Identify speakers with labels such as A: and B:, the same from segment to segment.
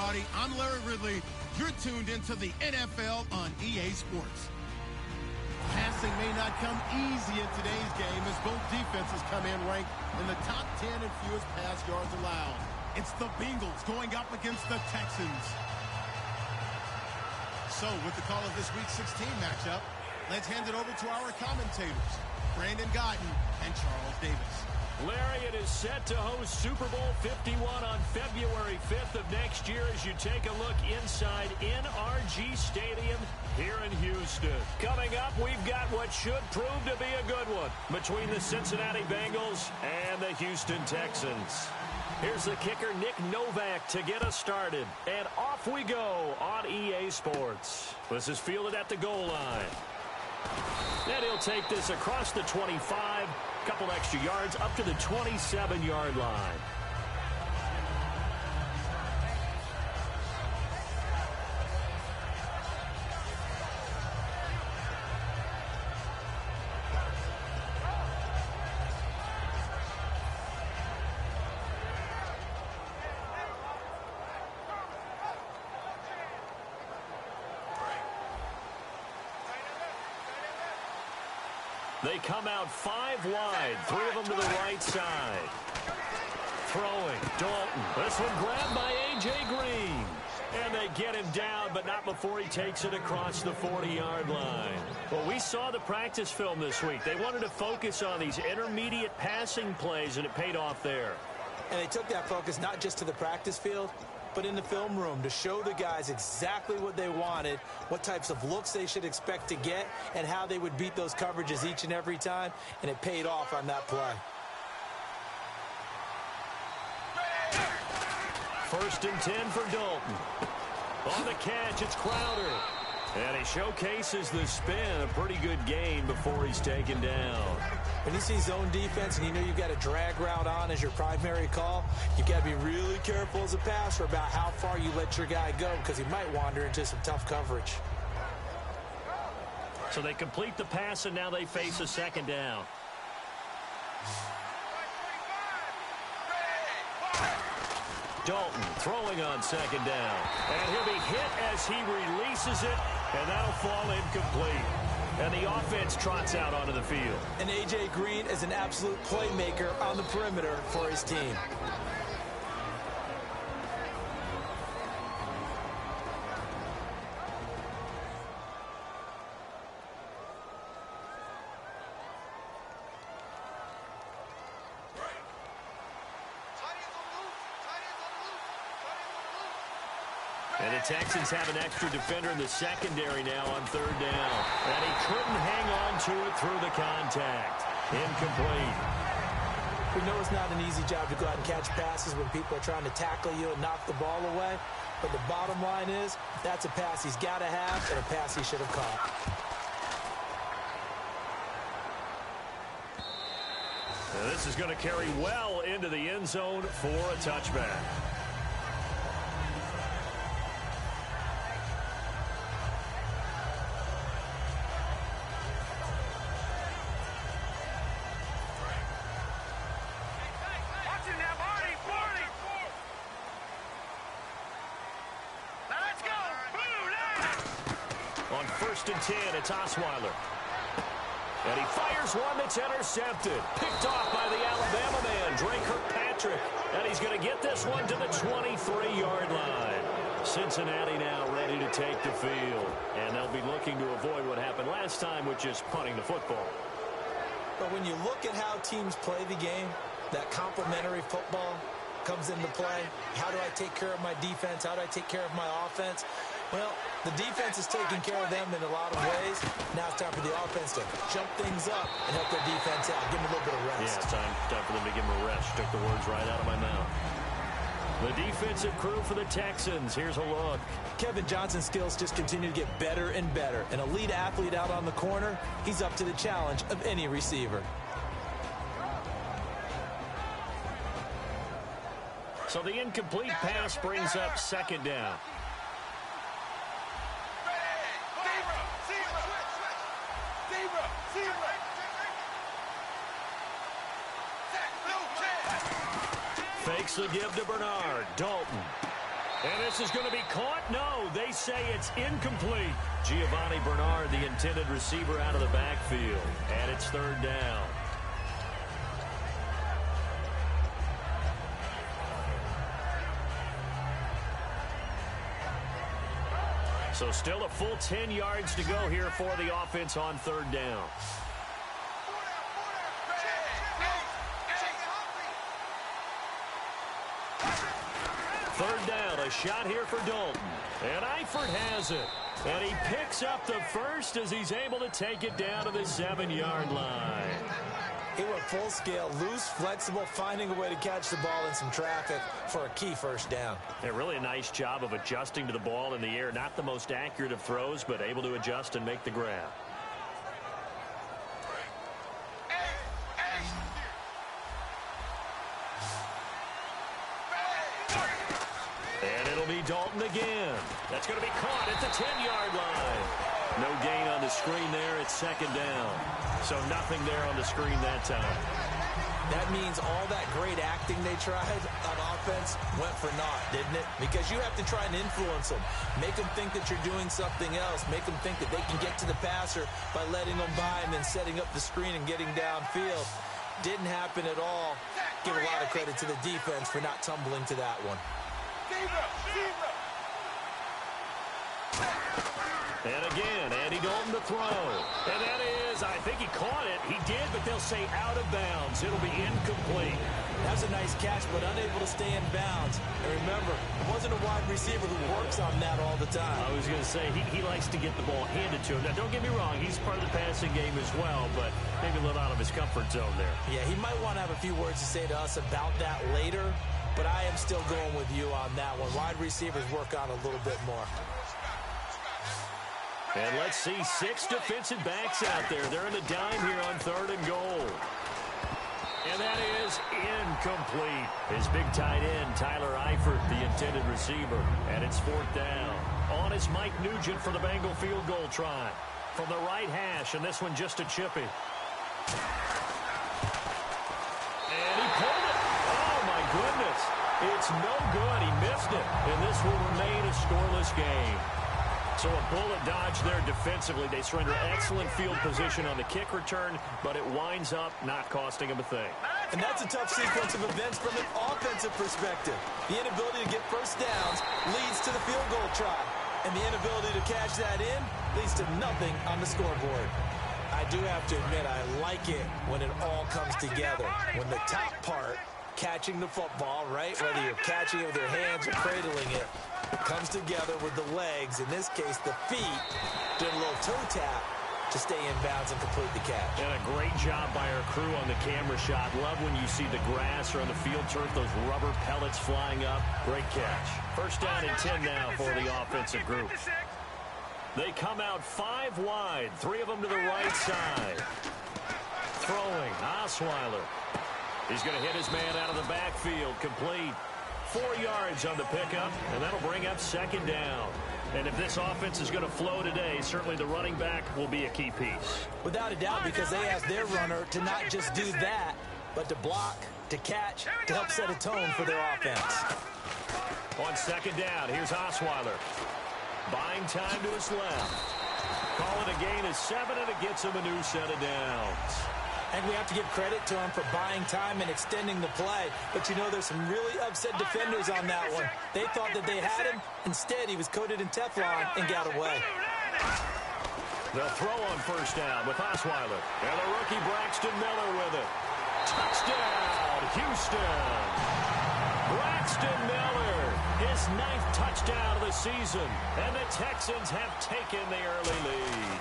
A: everybody. I'm Larry Ridley. You're tuned into the NFL on EA Sports. Passing may not come easy in today's game as both defenses come in ranked in the top 10 and fewest pass yards allowed. It's the Bengals going up against the Texans. So, with the call of this Week 16 matchup, let's hand it over to our commentators, Brandon Guyton and Charles Davis.
B: Larry, it is set to host Super Bowl 51 on February 5th of next year as you take a look inside NRG Stadium here in Houston. Coming up, we've got what should prove to be a good one between the Cincinnati Bengals and the Houston Texans. Here's the kicker, Nick Novak, to get us started. And off we go on EA Sports. This is fielded at the goal line. And he'll take this across the 25, couple extra yards up to the 27-yard line. They come out 5 wide, 3 of them to the right side. Throwing, Dalton. This one grabbed by A.J. Green. And they get him down, but not before he takes it across the 40-yard line. Well, we saw the practice film this week. They wanted to focus on these intermediate passing plays, and it paid off there.
C: And they took that focus not just to the practice field, but in the film room to show the guys exactly what they wanted, what types of looks they should expect to get, and how they would beat those coverages each and every time, and it paid off on that play.
B: First and 10 for Dalton. On the catch, it's Crowder. And he showcases the spin, a pretty good gain before he's taken down.
C: When you see zone defense and you know you've got a drag route on as your primary call, you've got to be really careful as a passer about how far you let your guy go because he might wander into some tough coverage.
B: So they complete the pass, and now they face a second down. Dalton throwing on second down. And he'll be hit as he releases it, and that'll fall incomplete. And the offense trots out onto the field.
C: And A.J. Green is an absolute playmaker on the perimeter for his team.
B: And the Texans have an extra defender in the secondary now on third down. And he couldn't hang on to it through the contact. Incomplete.
C: We know it's not an easy job to go out and catch passes when people are trying to tackle you and knock the ball away. But the bottom line is, that's a pass he's got to have and a pass he should have caught.
B: And this is going to carry well into the end zone for a touchback. On first and 10, it's Osweiler. And he fires one that's intercepted. Picked off by the Alabama man, Dre Kirkpatrick. And he's going to get this one to the 23-yard line. Cincinnati now ready to take the field. And they'll be looking to avoid what happened last time with just punting the football.
C: But when you look at how teams play the game, that complementary football comes into play. How do I take care of my defense? How do I take care of my offense? Well, the defense is taking care of them in a lot of ways. Now it's time for the offense to jump things up and help their defense out. Give them a little bit of rest.
B: Yeah, time for them to give them a rest. Took the words right out of my mouth. The defensive crew for the Texans. Here's a look.
C: Kevin Johnson's skills just continue to get better and better. An elite athlete out on the corner. He's up to the challenge of any receiver.
B: So the incomplete pass brings up second down. Fakes the give to Bernard. Dalton. And this is going to be caught. No, they say it's incomplete. Giovanni Bernard, the intended receiver, out of the backfield. And it's third down. So still a full 10 yards to go here for the offense on third down. Third down, a shot here for Dalton. And Eifert has it. And he picks up the first as he's able to take it down to the 7-yard line.
C: He went full scale, loose, flexible, finding a way to catch the ball in some traffic for a key first down.
B: Yeah, really a nice job of adjusting to the ball in the air. Not the most accurate of throws, but able to adjust and make the grab. And it'll be Dalton again. That's going to be caught at the 10-yard line. No gain on the screen there. It's second down. So nothing there on the screen that time.
C: That means all that great acting they tried on offense went for naught, didn't it? Because you have to try and influence them. Make them think that you're doing something else. Make them think that they can get to the passer by letting them by and then setting up the screen and getting downfield. Didn't happen at all. Give a lot of credit to the defense for not tumbling to that one.
B: And again, Andy Dalton to throw. And that is, I think he caught it. He did, but they'll say out of bounds. It'll be incomplete.
C: That's a nice catch, but unable to stay in bounds. And remember, it wasn't a wide receiver who works on that all the time.
B: I was going to say, he likes to get the ball handed to him. Now, don't get me wrong. He's part of the passing game as well, but maybe a little out of his comfort zone there.
C: Yeah, he might want to have a few words to say to us about that later, but I am still going with you on that one. Wide receivers work on a little bit more.
B: And let's see 6 defensive backs out there. They're in the dime here on third and goal. And that is incomplete. His big tight end, Tyler Eifert, the intended receiver. And it's fourth down. On is Mike Nugent for the Bengal field goal try. From the right hash, and this one just a chippy. And he pulled it. Oh, my goodness. It's no good. He missed it. And this will remain a scoreless game. So a bullet dodge there defensively. They surrender excellent field position on the kick return, but it winds up not costing them a thing.
C: And that's a tough sequence of events from an offensive perspective. The inability to get first downs leads to the field goal try. And the inability to cash that in leads to nothing on the scoreboard. I do have to admit, I like it when it all comes together. When the top part, catching the football, right? Whether you're catching it with your hands or cradling it, comes together with the legs, in this case the feet, doing a little toe tap to stay in bounds and complete the catch.
B: And a great job by our crew on the camera shot. Love when you see the grass or on the field turf, those rubber pellets flying up. Great catch. First down and 10 now for the offensive group. They come out 5 wide, 3 of them to the right side. Throwing, Osweiler. He's going to hit his man out of the backfield, complete. 4 yards on the pickup, and that'll bring up second down. And if this offense is going to flow today, certainly the running back will be a key piece.
C: Without a doubt, because they ask their runner to not just do that, but to block, to catch, to help set a tone for their offense.
B: On second down, here's Osweiler. Buying time to his left. Calling a gain of 7, and it gets him a new set of downs.
C: And we have to give credit to him for buying time and extending the play. But you know, there's some really upset defenders on that one. They thought that they had him. Instead, he was coated in Teflon and got away.
B: They'll throw on first down with Osweiler. And the rookie Braxton Miller with it. Touchdown, Houston. Braxton Miller, his 9th touchdown of the season. And the Texans have taken the early lead.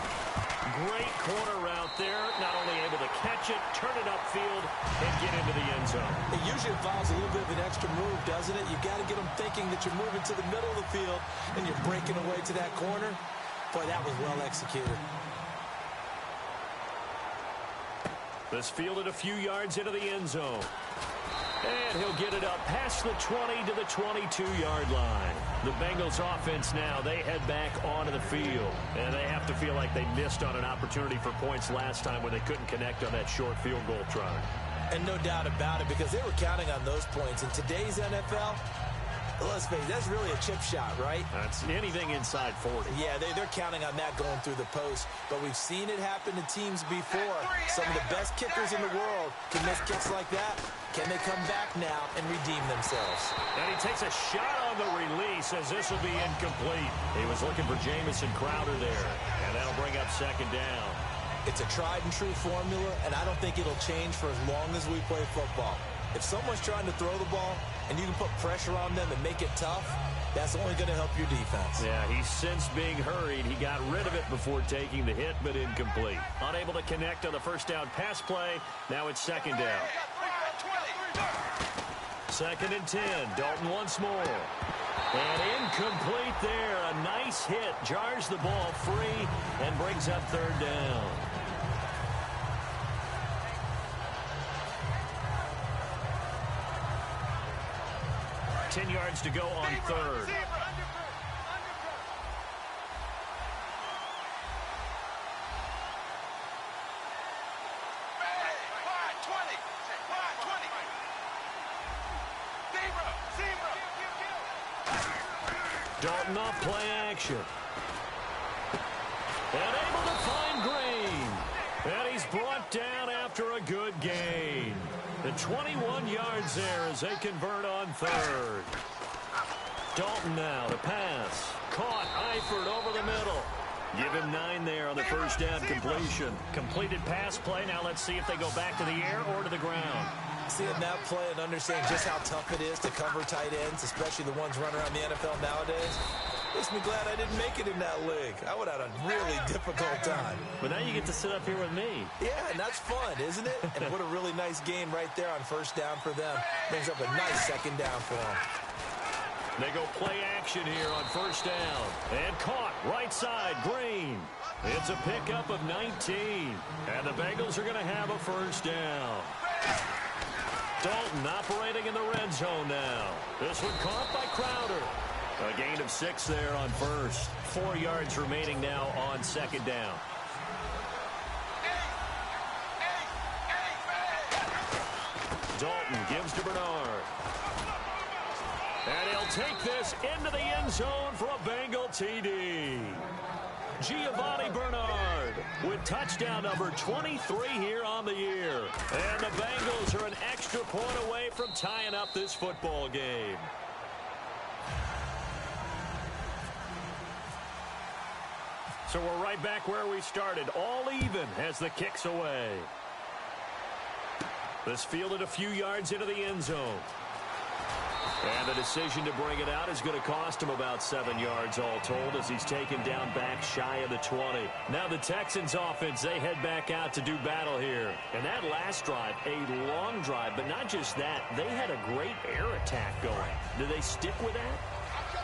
B: Great corner route there, not only able to catch it, turn it upfield, and get into the end zone.
C: It usually involves a little bit of an extra move, doesn't it? You've got to get them thinking that you're moving to the middle of the field and you're breaking away to that corner. Boy, that was well executed.
B: This fielded a few yards into the end zone. And he'll get it up past the 20 to the 22-yard line. The Bengals offense now, they head back onto the field. And they have to feel like they missed on an opportunity for points last time when they couldn't connect on that short field goal try.
C: And no doubt about it, because they were counting on those points. In today's NFL, let's face it, that's really a chip shot, right?
B: That's anything inside 40.
C: Yeah, they're counting on that going through the post. But we've seen it happen to teams before. Some of the best kickers in the world can miss kicks like that. Can they come back now and redeem themselves?
B: And he takes a shot on the release as this will be incomplete. He was looking for Jamison Crowder there, and that'll bring up second down.
C: It's a tried-and-true formula, and I don't think it'll change for as long as we play football. If someone's trying to throw the ball and you can put pressure on them and make it tough, that's only going to help your defense.
B: Yeah, he's since being hurried. He got rid of it before taking the hit, but incomplete. Unable to connect on the first down pass play. Now it's second down. 2nd and 10. Dalton once more. And incomplete there. A nice hit. Jars the ball free and brings up third down. Ten yards to go on third. Dalton off play action. And able to find Green. And he's brought down after a good gain. The 21 yards there as they convert on third. Dalton now to pass. Caught Eifert over the middle. Give him 9 there on the first down completion. Completed pass play. Now let's see if they go back to the air or to the ground.
C: Seeing that play and understand just how tough it is to cover tight ends, especially the ones running around the NFL nowadays, makes me glad I didn't make it in that league. I would have had a really difficult time.
B: But now you get to sit up here with me.
C: Yeah, and that's fun, isn't it? And what a really nice game right there on first down for them. Brings up a nice second down for them.
B: They go play action here on first down. And caught right side, Green. It's a pickup of 19. And the Bengals are going to have a first down. Dalton operating in the red zone now. This one caught by Crowder. A gain of 6 there on first. 4 yards remaining now on second down. Dalton gives to Bernard. And he'll take this into the end zone for a Bengal TD. Giovanni Bernard with touchdown number 23 here on the year. And the Bengals are an extra point away from tying up this football game. So we're right back where we started, all even as the kick's away. This fielded a few yards into the end zone. And the decision to bring it out is going to cost him about 7 yards all told as he's taken down back shy of the 20. Now the Texans offense, they head back out to do battle here. And that last drive, a long drive, but not just that, they had a great air attack going. Do they stick with that?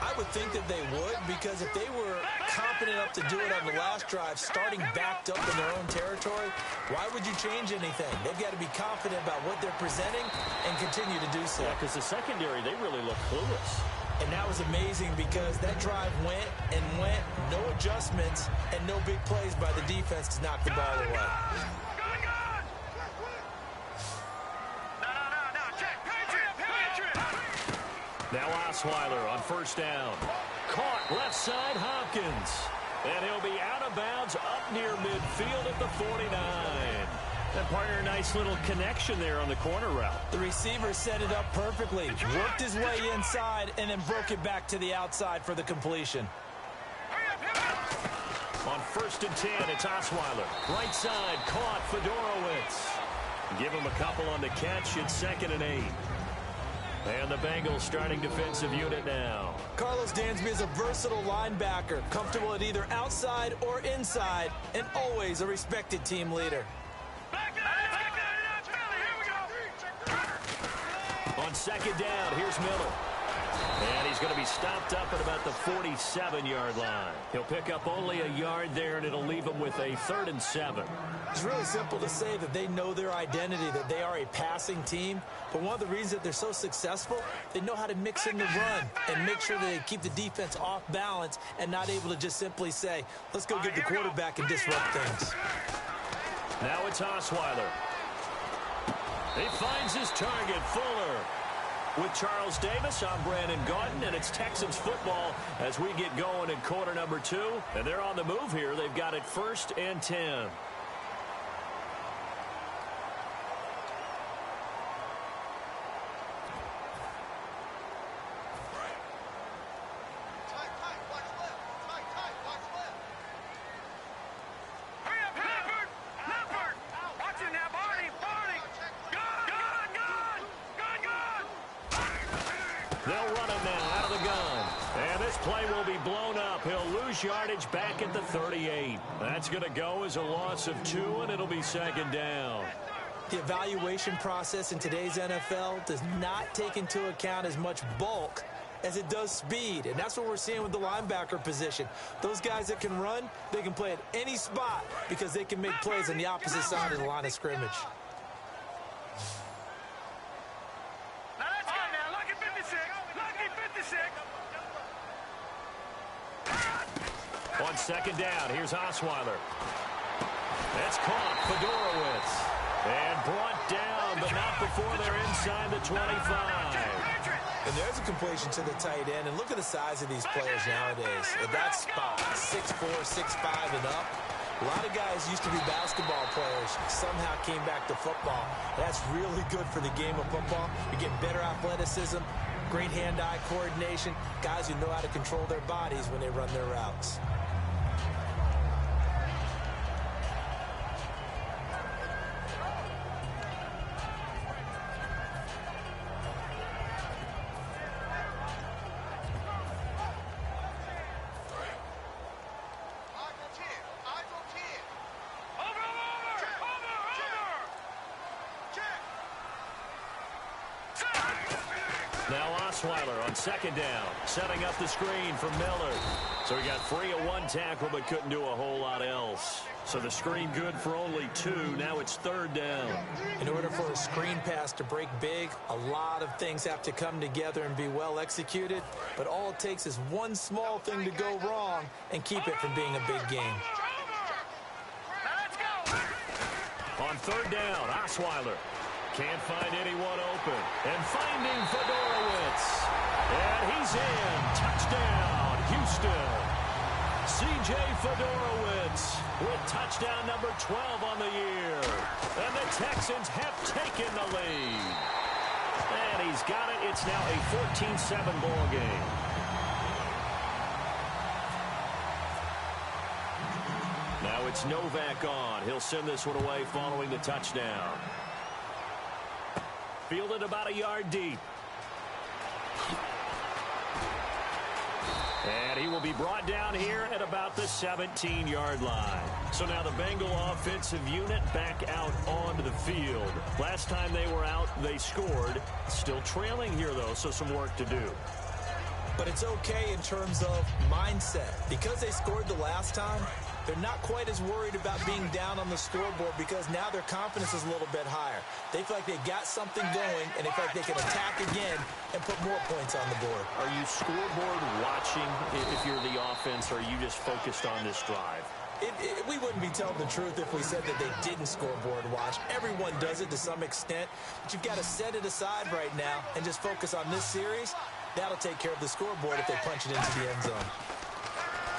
C: I would think that they would, because if they were confident enough to do it on the last drive, starting backed up in their own territory, why would you change anything? They've got to be confident about what they're presenting and continue to do so.
B: Yeah, because the secondary, they really look clueless.
C: And that was amazing because that drive went and went, no adjustments, and no big plays by the defense to knock the ball away.
B: Now Osweiler on first down. Caught left side Hopkins. And he'll be out of bounds up near midfield at the 49. And partner, a nice little connection there on the corner route.
C: The receiver set it up perfectly. Worked his way inside and then broke it back to the outside for the completion.
B: On first and 10, it's Osweiler. Right side, caught Fedorowicz. Give him a couple on the catch. It's 2nd and 8. And the Bengals starting defensive unit now.
C: Carlos Dansby is a versatile linebacker, comfortable at either outside or inside, and always a respected team leader.
B: On second down, here's Miller. And he's going to be stopped up at about the 47-yard line. He'll pick up only a yard there, and it'll leave him with a 3rd and 7.
C: It's really simple to say that they know their identity, that they are a passing team. But one of the reasons that they're so successful, they know how to mix in the run and make sure that they keep the defense off balance and not able to just simply say, let's go get the quarterback and disrupt things.
B: Now it's Osweiler. He finds his target, Fuller. With Charles Davis, I'm Brandon Gaudin, and it's Texans football as we get going in quarter number 2. And they're on the move here. They've got it 1st and 10. They'll run it now out of the gun. And this play will be blown up. He'll lose yardage back at the 38. That's going to go as a loss of 2, and it'll be 2nd down.
C: The evaluation process in today's NFL does not take into account as much bulk as it does speed. And that's what we're seeing with the linebacker position. Those guys that can run, they can play at any spot because they can make plays on the opposite side of the line of scrimmage.
B: On 2nd down, here's Osweiler. That's caught, Fedorowicz. And brought down, but not before they're inside the 25.
C: And there's a completion to the tight end. And look at the size of these players nowadays. At that spot, 6'4", 6'5", and up. A lot of guys used to be basketball players, somehow came back to football. That's really good for the game of football. You're getting better athleticism, great hand-eye coordination, guys who know how to control their bodies when they run their routes.
B: Now Osweiler on 2nd down, setting up the screen for Miller. So he got free of 1 tackle, but couldn't do a whole lot else. So the screen good for only 2. Now it's 3rd down.
C: In order for a screen pass to break big, a lot of things have to come together and be well executed. But all it takes is one small thing to go wrong and keep it from being a big game.
B: On 3rd down, Osweiler. Can't find anyone open. And finding Fedorowicz. And he's in. Touchdown, Houston. C.J. Fedorowicz with touchdown number 12 on the year. And the Texans have taken the lead. And he's got it. It's now a 14-7 ball game. Now it's Novak on. He'll send this one away following the touchdown. Fielded about a yard deep. And he will be brought down here at about the 17-yard line. So now the Bengal offensive unit back out onto the field. Last time they were out, they scored. Still trailing here, though, so some work to do.
C: But it's okay in terms of mindset. Because they scored the last time, they're not quite as worried about being down on the scoreboard because now their confidence is a little bit higher. They feel like they got something going, and they feel like they can attack again and put more points on the board.
B: Are you scoreboard watching if you're the offense, or are you just focused on this drive?
C: We wouldn't be telling the truth if we said that they didn't scoreboard watch. Everyone does it to some extent, but you've got to set it aside right now and just focus on this series. That'll take care of the scoreboard if they punch it into the end zone.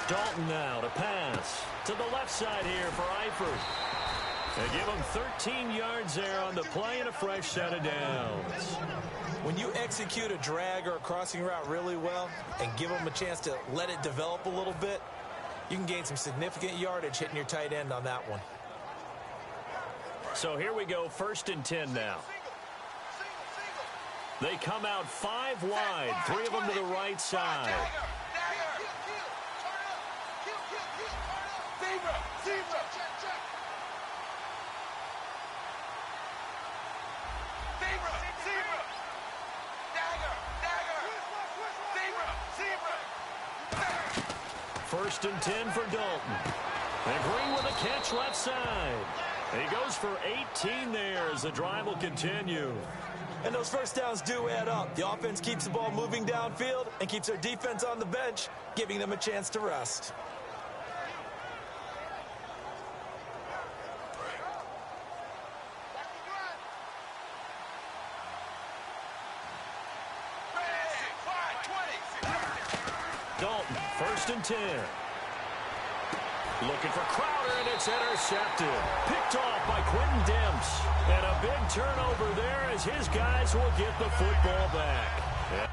B: Dalton now to pass to the left side here for Eifert. They give him 13 yards there on the play and a fresh set of downs.
C: When you execute a drag or a crossing route really well and give them a chance to let it develop a little bit, you can gain some significant yardage hitting your tight end on that one.
B: So here we go, 1st and 10 now. They come out 5 wide, 3 of them to the right side. First and 10 for Dalton. And Green with a catch left side. He goes for 18 there as the drive will continue.
C: And those first downs do add up. The offense keeps the ball moving downfield and keeps their defense on the bench, giving them a chance to rest.
B: first and 10. Looking for Crowder, and it's intercepted. Picked off by Quentin Demps. And a big turnover there as his guys will get the football back. Yeah.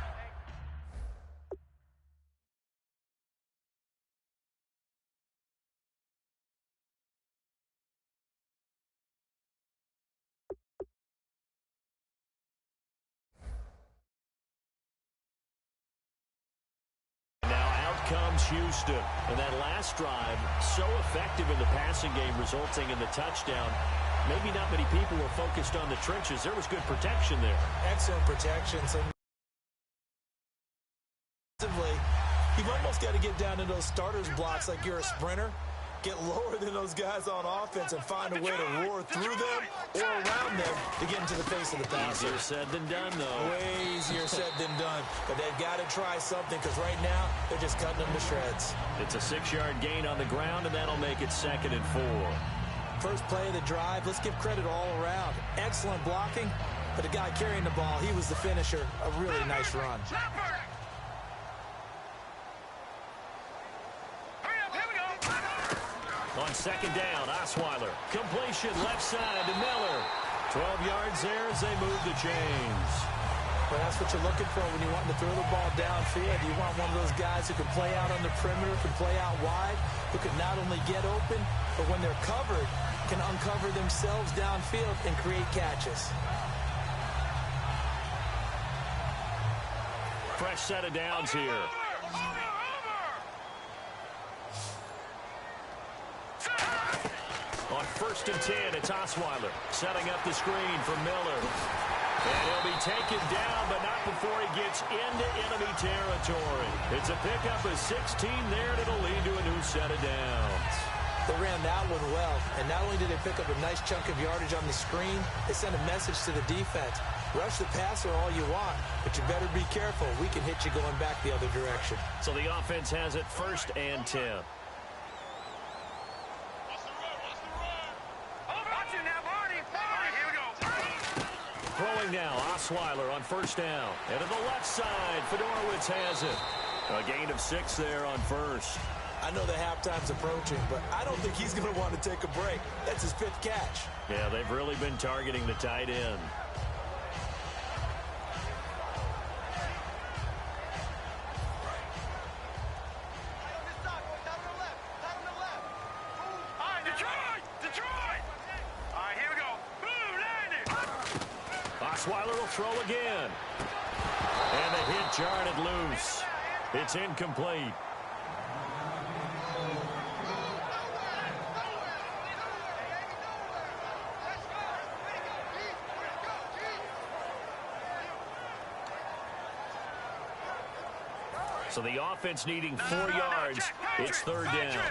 B: Comes Houston, and that last drive so effective in the passing game, resulting in the touchdown. Maybe not many people were focused on the trenches. There was good protection there.
C: Excellent protection. You've almost got to get down to those starters blocks like you're a sprinter. Get lower than those guys on offense and find a way to roar through them or around them to get into the face of the passer.
B: Easier said than done, though.
C: Way easier said than done. But they've got to try something because right now they're just cutting them to shreds.
B: It's a 6-yard gain on the ground, and that'll make it 2nd and 4.
C: First play of the drive, let's give credit all around. Excellent blocking, but the guy carrying the ball, he was the finisher. A really nice run.
B: On 2nd down, Osweiler. Completion left side to Miller. 12 yards there as they move the chains.
C: Well, that's what you're looking for when you want to throw the ball downfield. You want one of those guys who can play out on the perimeter, can play out wide, who can not only get open, but when they're covered, can uncover themselves downfield and create catches.
B: Fresh set of downs here. On 1st and 10, it's Osweiler setting up the screen for Miller. And he'll be taken down, but not before he gets into enemy territory. It's a pickup of 16 there, and it'll lead to a new set of downs.
C: They ran that one well, and not only did they pick up a nice chunk of yardage on the screen, they sent a message to the defense. Rush the passer all you want, but you better be careful. We can hit you going back the other direction.
B: So the offense has it 1st and 10. Throwing now, Osweiler on 1st down. And to the left side, Fedorowicz has it. A gain of 6 there on 1st.
C: I know the halftime's approaching, but I don't think he's going to want to take a break. That's his 5th catch.
B: Yeah, they've really been targeting the tight end. Osweiler will throw again. And the hit jarred it loose. It's incomplete. So the offense needing 4 yards. It's 3rd down.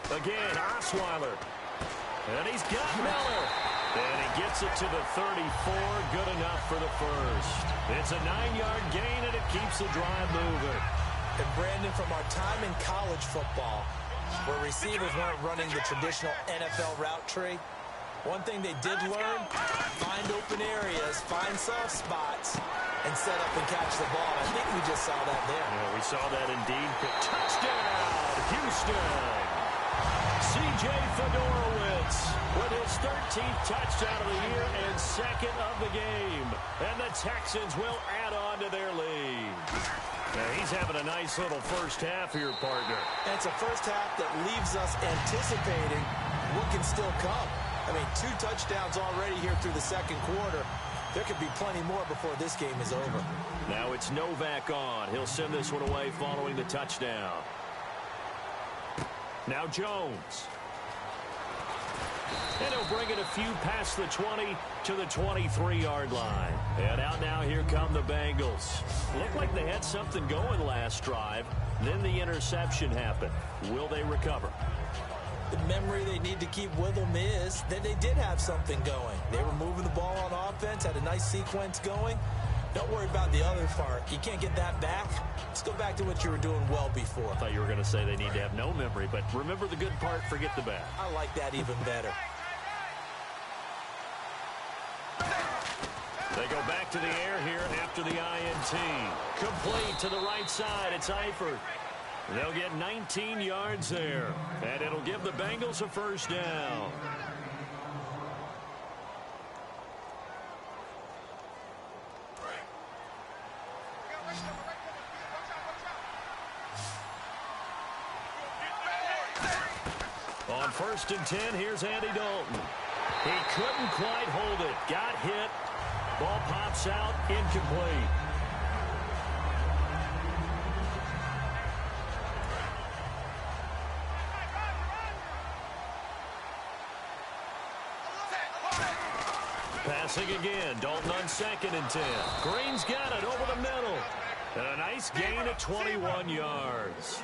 B: Again, Osweiler. And he's got Miller. And he gets it to the 34. Good enough for the 1st. It's a 9-yard gain, and it keeps the drive moving.
C: And Brandon, from our time in college football, where receivers weren't running the traditional NFL route tree, one thing they did learn, find open areas, find soft spots, and set up and catch the ball. I think we just saw that there.
B: Yeah, we saw that indeed. Touchdown, Houston. C.J. Fedorowicz with his 13th touchdown of the year and 2nd of the game. And the Texans will add on to their lead. Now he's having a nice little first half here, partner.
C: And it's a first half that leaves us anticipating what can still come. I mean, 2 touchdowns already here through the 2nd quarter. There could be plenty more before this game is over.
B: Now it's Novak on. He'll send this one away following the touchdown. Now Jones. And he'll bring it a few past the 20 to the 23-yard line. And out now, here come the Bengals. Looked like they had something going last drive. Then the interception happened. Will they recover?
C: The memory they need to keep with them is that they did have something going. They were moving the ball on offense, had a nice sequence going. Don't worry about the other part. You can't get that back. Let's go back to what you were doing well before.
B: I thought you were going to say they need to have no memory, but remember the good part, forget the bad.
C: I like that even better.
B: They go back to the air here after the INT. Complete to the right side. It's Eifert. They'll get 19 yards there, and it'll give the Bengals a first down. On 1st and 10, here's Andy Dalton. He couldn't quite hold it. Got hit. Ball pops out, incomplete. Passing again. Dalton on 2nd and 10. Green's got it over the middle. And a nice gain of 21 yards.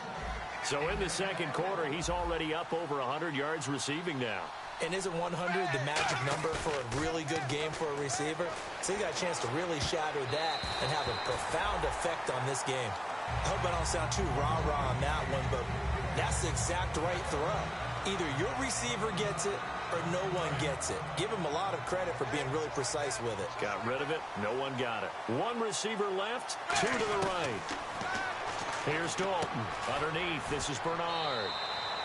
B: So in the second quarter, he's already up over 100 yards receiving now.
C: And isn't 100 the magic number for a really good game for a receiver? So he got a chance to really shatter that and have a profound effect on this game. I hope I don't sound too rah-rah on that one, but that's the exact right throw. Either your receiver gets it or no one gets it. Give him a lot of credit for being really precise with it.
B: Got rid of it. No one got it. One receiver left, two to the right. Here's Dalton. Underneath, this is Bernard.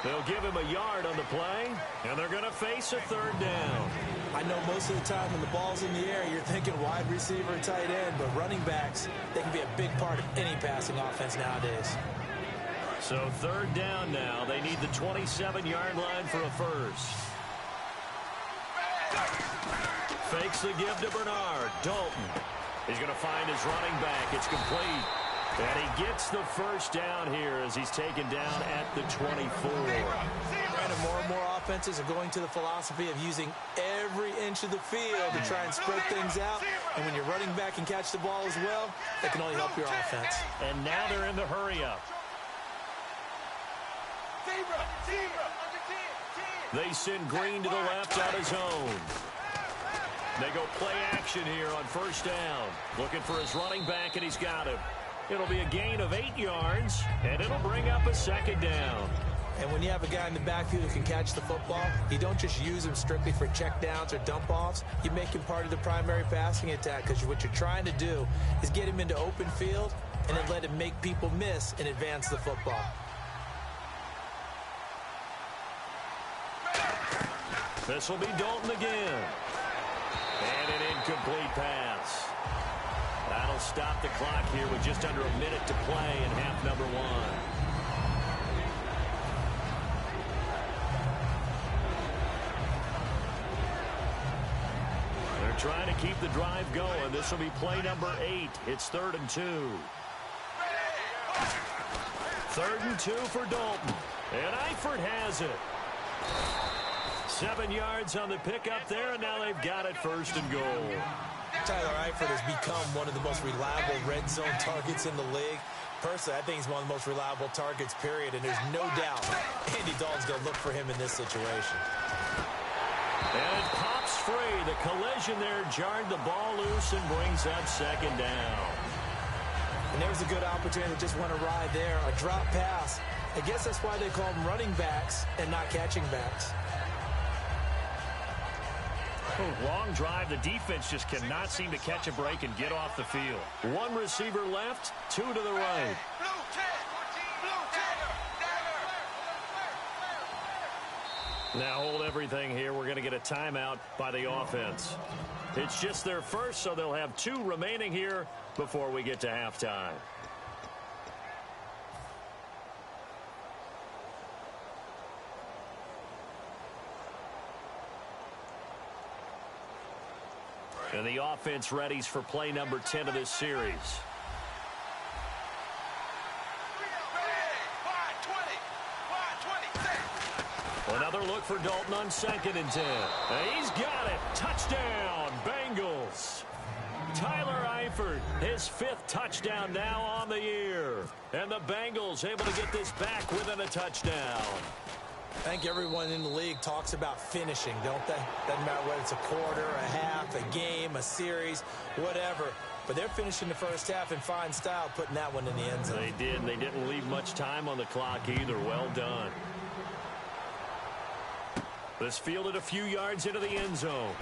B: They'll give him a yard on the play, and they're going to face a 3rd down.
C: I know most of the time when the ball's in the air, you're thinking wide receiver and tight end, but running backs, they can be a big part of any passing offense nowadays.
B: So 3rd down now. They need the 27-yard line for a first. Fakes the give to Bernard. Dalton. He's going to find his running back. It's complete. And he gets the first down here as he's taken down at the 24.
C: Brandon, more and more offenses are going to the philosophy of using every inch of the field to try and spread things out. And when your running back can catch the ball as well, that can only help your offense.
B: And now they're in the hurry-up. They send Green to the left out of zone. They go play action here on 1st down. Looking for his running back, and he's got him. It'll be a gain of 8 yards, and it'll bring up a 2nd down.
C: And when you have a guy in the backfield who can catch the football, you don't just use him strictly for checkdowns or dump-offs. You make him part of the primary passing attack, because what you're trying to do is get him into open field and then let him make people miss and advance the football.
B: This will be Dalton again. And an incomplete pass. That'll stop the clock here with just under a minute to play in half number 1. They're trying to keep the drive going. This will be play number 8. It's 3rd and 2. 3rd and 2 for Dalton. And Eifert has it. 7 yards on the pickup there, and now they've got it 1st and goal.
C: Tyler Eifert has become one of the most reliable red zone targets in the league. Personally, I think he's one of the most reliable targets, period, and there's no doubt Andy Dalton's going to look for him in this situation.
B: And it pops free. The collision there jarred the ball loose and brings up 2nd down.
C: And there was a good opportunity that just went awry there, a drop pass. I guess that's why they call them running backs and not catching backs.
B: Long drive. The defense just cannot seem to catch a break and get off the field. One receiver left, two to the right. Now hold everything here. We're going to get a timeout by the offense. It's just their first, so they'll have 2 remaining here before we get to halftime. And the offense readies for play number 10 of this series. Another look for Dalton on 2nd and 10. And he's got it. Touchdown, Bengals. Tyler Eifert, his 5th touchdown now on the year. And the Bengals able to get this back within a touchdown.
C: I think everyone in the league talks about finishing, don't they? Doesn't matter whether it's a quarter, a half, a game, a series, whatever. but they're finishing the first half in fine style, putting that one in the end zone.
B: They did. They didn't leave much time on the clock either. Well done. This fielded a few yards into the end zone.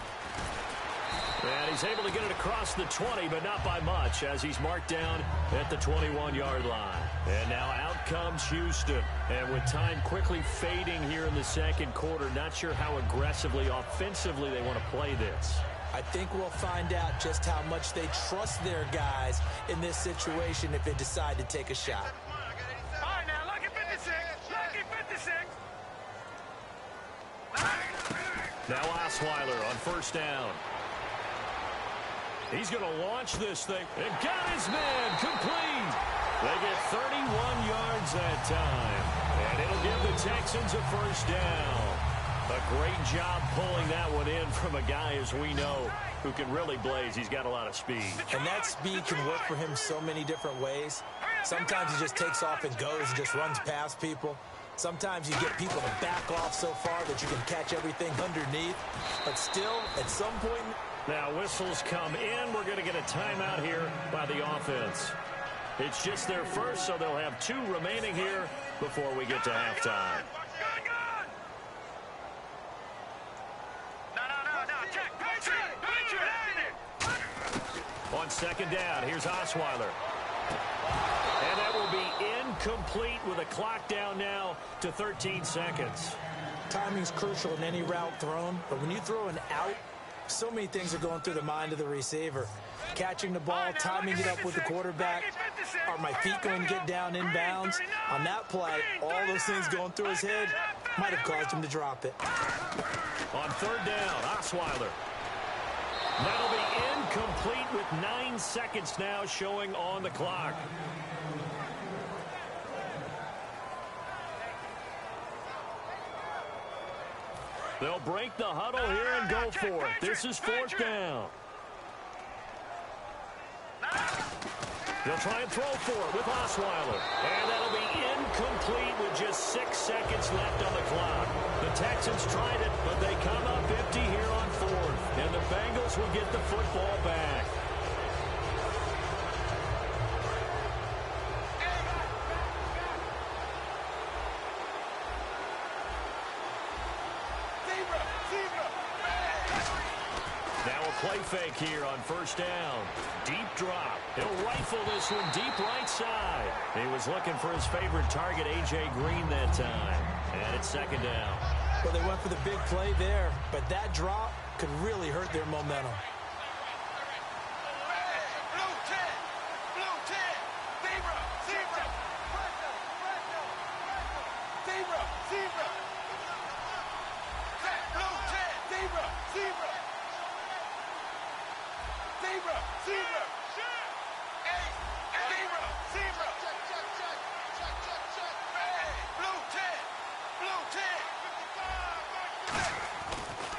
B: And he's able to get it across the 20, but not by much, as he's marked down at the 21-yard line. And now out comes Houston. And with time quickly fading here in the second quarter, not sure how aggressively, offensively they want to play this.
C: I think we'll find out just how much they trust their guys in this situation if they decide to take a shot.
D: All right, now, lucky 56. Lucky 56.
B: Now Osweiler on first down. He's going to launch this thing and got his man complete. They get 31 yards that time, and it'll give the Texans a first down. A great job pulling that one in from a guy, as we know, who can really blaze. He's got a lot of speed.
C: And that speed can work for him so many different ways. Sometimes he just takes off and goes and just runs past people. Sometimes you get people to back off so far that you can catch everything underneath. But still, at some point...
B: Now whistles come in. We're going to get a timeout here by the offense. It's just their first, so they'll have 2 remaining here before we get to halftime. On second down, here's Osweiler. And that will be incomplete with a clock down now to 13 seconds.
C: Timing's crucial in any route thrown, but when you throw an out, so many things are going through the mind of the receiver. Catching the ball, timing it up with the quarterback. Are my feet going to get down inbounds? On that play, all those things going through his head might have caused him to drop it.
B: On third down, Osweiler. That'll be incomplete with 9 seconds now showing on the clock. They'll break the huddle here and go for it. This is fourth down. They'll try and throw for it with Osweiler. And that'll be incomplete with just 6 seconds left on the clock. The Texans tried it, but they come up empty here on fourth. And the Bengals will get the football back. Now a play fake here on first down. Deep drop. He'll rifle this one deep right side. He was looking for his favorite target, A.J. Green, that time. And it's second down.
C: Well, they went for the big play there, but that drop could really hurt their momentum.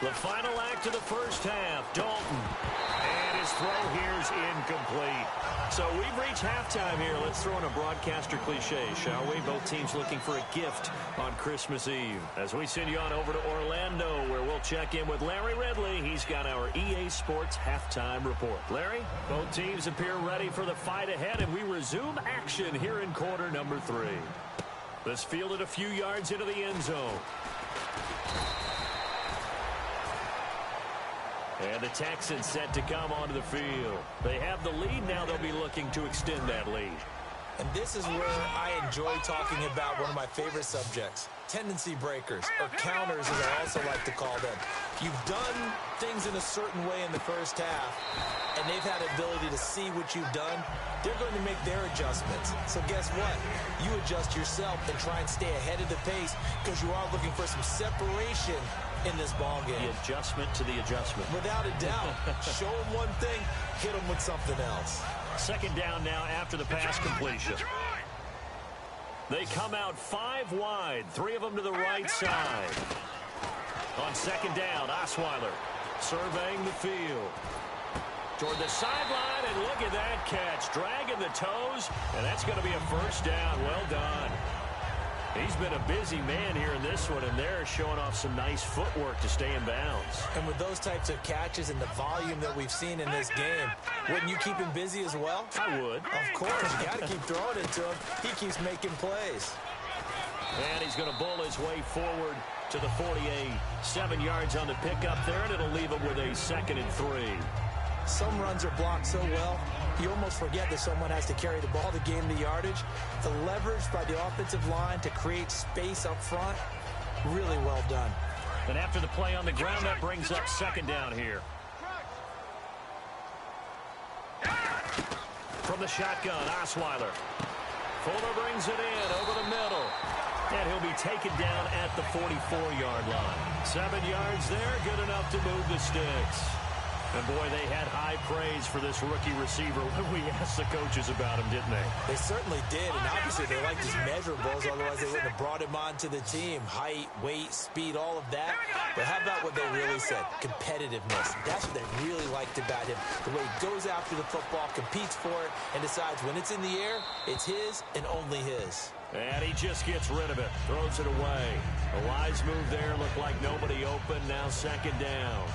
B: The final act of the first half, Dalton. And his throw here's incomplete. So we've reached halftime here. Let's throw in a broadcaster cliche, shall we? Both teams looking for a gift on Christmas Eve. As we send you on over to Orlando, where we'll check in with Larry Ridley. He's got our EA Sports halftime report. Larry, both teams appear ready for the fight ahead, and we resume action here in quarter number 3. This fielded a few yards into the end zone. And the Texans set to come onto the field. They have the lead now. They'll be looking to extend that lead.
C: And this is where I enjoy talking about one of my favorite subjects, tendency breakers, or counters as I also like to call them. You've done things in a certain way in the first half, and they've had the ability to see what you've done. They're going to make their adjustments. So guess what? You adjust yourself and try and stay ahead of the pace because you are looking for some separation in this ball game.
B: The adjustment to the adjustment.
C: Without a doubt. Show them one thing, hit them with something else.
B: Second down now after the pass completion. They come out 5 wide, 3 of them to the right side. On second down, Osweiler surveying the field. Toward the sideline, and look at that catch. Dragging the toes, and that's going to be a first down. Well done. He's been a busy man here in this one, and they're showing off some nice footwork to stay in bounds.
C: And with those types of catches and the volume that we've seen in this game, wouldn't you keep him busy as well?
B: I would.
C: Of course. You got to keep throwing it to him. He keeps making plays.
B: And he's going to bowl his way forward to the 48. 7 yards on the pickup there, and it'll leave him with a 2nd and 3.
C: Some runs are blocked so well, you almost forget that someone has to carry the ball to gain the yardage. The leverage by the offensive line to create space up front, really well done.
B: And after the play on the ground, that brings up 2nd down here. From the shotgun, Osweiler. Fuller brings it in over the middle. And he'll be taken down at the 44-yard line. 7 yards there, good enough to move the sticks. And, boy, they had high praise for this rookie receiver when we asked the coaches about him, didn't they?
C: They certainly did, and obviously they liked his measurables, otherwise they wouldn't have brought him onto the team. Height, weight, speed, all of that. But how about what they really said? Competitiveness. That's what they really liked about him. The way he goes after the football, competes for it, and decides when it's in the air, it's his and only his.
B: And he just gets rid of it, throws it away. A wise move there, looked like nobody open, now 2nd down.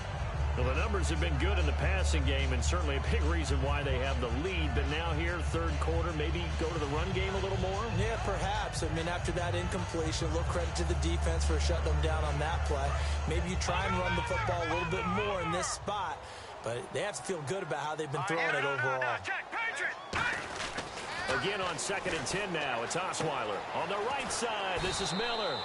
B: Well, the numbers have been good in the passing game, and certainly a big reason why they have the lead. But now here, 3rd quarter, maybe go to the run game a little more?
C: Yeah, perhaps. I mean, after that incompletion, a little credit to the defense for shutting them down on that play. Maybe you try and run the football a little bit more in this spot, but they have to feel good about how they've been throwing it overall.
B: Again on 2nd and 10 now. It's Osweiler. On the right side, this is Miller.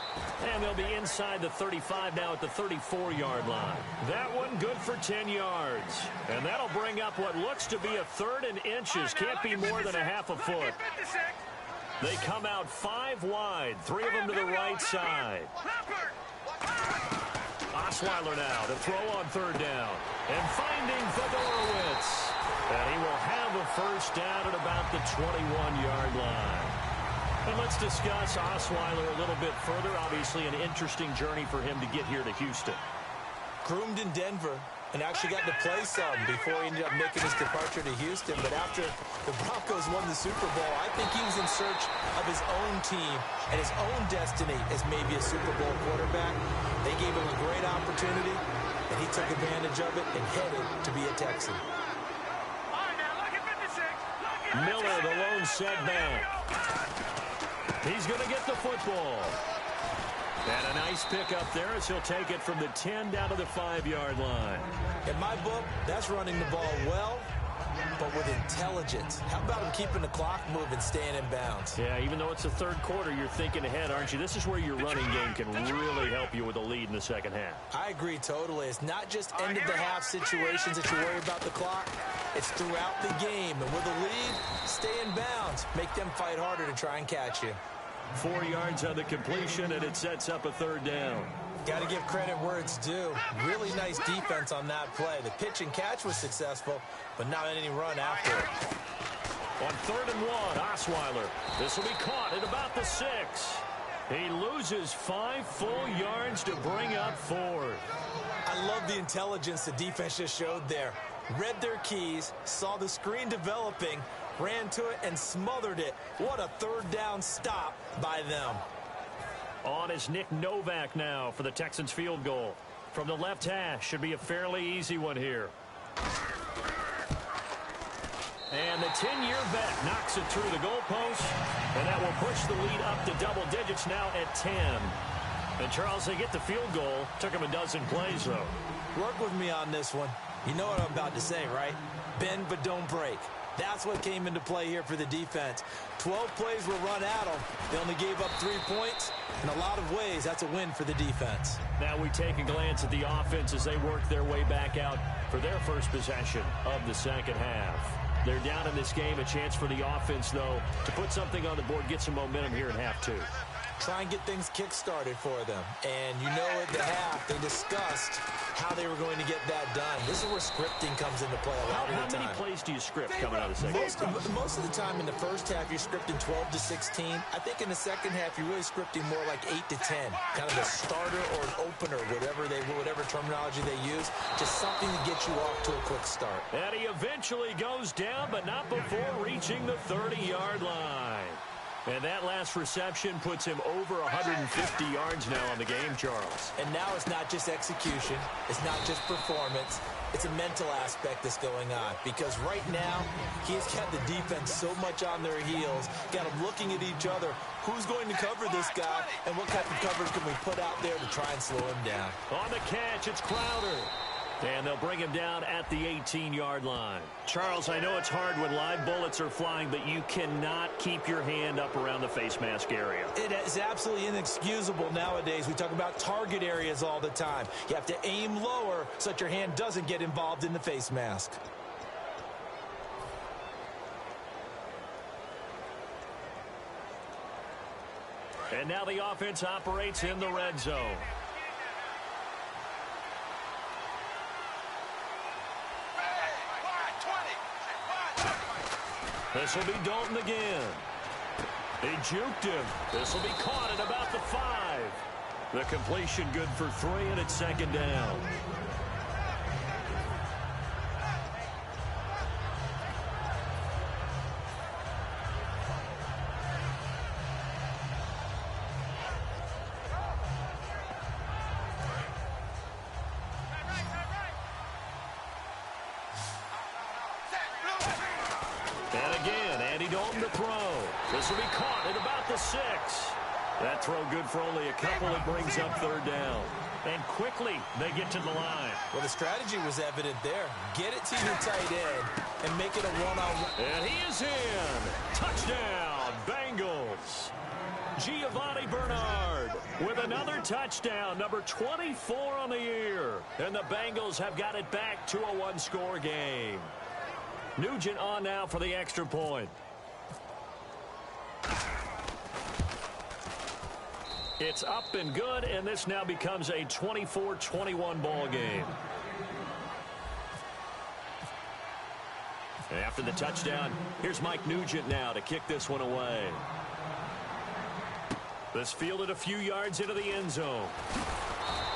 B: And they'll be inside the 35 now at the 34-yard line. That one good for 10 yards. And that'll bring up what looks to be a 3rd and inches. Can't be more than a half a foot. They come out 5 wide. 3 of them to the right side. Osweiler now to throw on 3rd down. And finding Fedorowicz. And he will have a 1st down at about the 21-yard line. And let's discuss Osweiler a little bit further. Obviously an interesting journey for him to get here to Houston.
C: Groomed in Denver and actually got to play some before he ended up making his departure to Houston. But after the Broncos won the Super Bowl, I think he was in search of his own team and his own destiny as maybe a Super Bowl quarterback. They gave him a great opportunity, and he took advantage of it and headed to be a Texan.
B: Miller, the lone setback. He's going to get the football. And a nice pickup there as he'll take it from the 10 down to the 5-yard line.
C: In my book, that's running the ball well, but with intelligence. How about him keeping the clock moving, staying in bounds?
B: Yeah, even though it's the 3rd quarter, you're thinking ahead, aren't you? This is where your running game can really help you with a lead in the 2nd half.
C: I agree totally. It's not just end-of-the-half situations that you worry about the clock. It's throughout the game. And with a lead, stay in bounds. Make them fight harder to try and catch you.
B: 4 yards on the completion, and it sets up a 3rd down.
C: Got to give credit where it's due. Really nice defense on that play. The pitch and catch was successful, but not any run after it.
B: On 3rd and 1, Osweiler. This will be caught at about the 6. He loses 5 full yards to bring up 4th.
C: I love the intelligence the defense just showed there. Read their keys, saw the screen developing, ran to it, and smothered it. What a 3rd down stop by them.
B: On is Nick Novak now for the Texans field goal. From the left hash, should be a fairly easy one here. And the 10-year vet knocks it through the goalpost, and that will push the lead up to double digits now at 10. And Charles, they get the field goal. Took him a dozen plays, though.
C: Work with me on this one. You know what I'm about to say, right? Bend but don't break. That's what came into play here for the defense. 12 plays were run at them. They only gave up 3 points. In a lot of ways, that's a win for the defense.
B: Now we take a glance at the offense as they work their way back out for their first possession of the 2nd half. They're down in this game. A chance for the offense, though, to put something on the board, get some momentum here in half 2.
C: Try and get things kick-started for them. And you know at the half, they discussed how they were going to get that done. This is where scripting comes into play a lot of the time.
B: How many plays do you script coming out of the 2nd half?
C: Most of the time in the first half, you're scripting 12 to 16. I think in the 2nd half, you're really scripting more like 8 to 10. Kind of a starter or an opener, whatever terminology they use. Just something to get you off to a quick start.
B: And he eventually goes down, but not before reaching the 30-yard line. And that last reception puts him over 150 yards now on the game, Charles.
C: And now it's not just execution. It's not just performance. It's a mental aspect that's going on. Because right now, he's got the defense so much on their heels, got them looking at each other. Who's going to cover this guy, and what type of coverage can we put out there to try and slow him down?
B: On the catch, it's Crowder. And they'll bring him down at the 18-yard line. Charles, I know it's hard when live bullets are flying, but you cannot keep your hand up around the face mask area.
C: It is absolutely inexcusable nowadays. We talk about target areas all the time. You have to aim lower so that your hand doesn't get involved in the face mask.
B: And now the offense operates in the red zone. This will be Dalton again. He juked him. This will be caught at about the 5. The completion good for 3, and it's second down. This will be caught at about the 6. That throw good for only a couple. It brings up third down. And quickly, they get to the line.
C: Well, the strategy was evident there. Get it to your tight end and make it a one-on-one.
B: And he is in. Touchdown, Bengals. Giovanni Bernard with another touchdown, number 24 on the year. And the Bengals have got it back to a one-score game. Nugent on now for the extra point. It's up and good, and this now becomes a 24-21 ball game. After the touchdown, here's Mike Nugent now to kick this one away. This fielded a few yards into the end zone.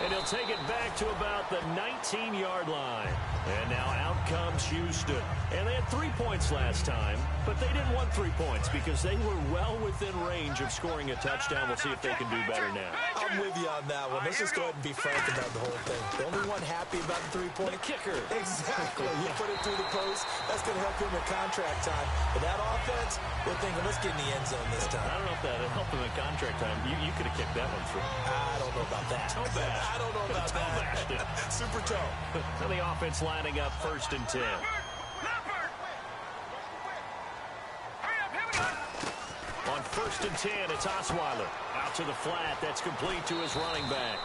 B: And he'll take it back to about the 19-yard line. And now out comes Houston. And they had 3 points last time, but they didn't want 3 points because they were well within range of scoring a touchdown. We'll see if they can do better now.
C: I'm with you on that one. Let's just go ahead and be frank about the whole thing. The only one happy about the 3-point?
B: The kicker.
C: Exactly. You put it through the post. That's going to help him in contract time. But that offense, we're thinking, let's get in the end zone this time.
B: I don't know if that helped him in contract time. You could have kicked that one through.
C: I don't know about that.
B: Toe bash.
C: I don't know about that. Super toe.
B: So the offense lining up 1st and 10. On 1st and 10, it's Osweiler. Out to the flat. That's complete to his running back.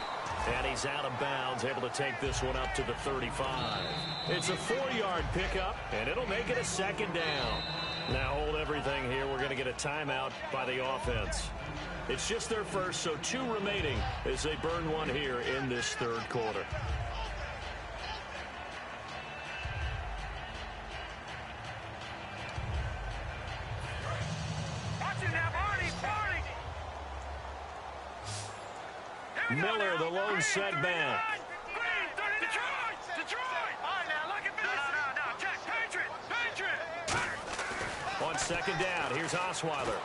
B: And he's out of bounds, able to take this one up to the 35. It's a 4-yard pickup, and it'll make it a second down. Now hold everything here. We're going to get a timeout by the offense. It's just their first, so 2 remaining as they burn one here in this third quarter. Miller, the lone setback.
D: Detroit! All right, now, look at this. No, Jack, Patriot!
B: On second down, here's Osweiler.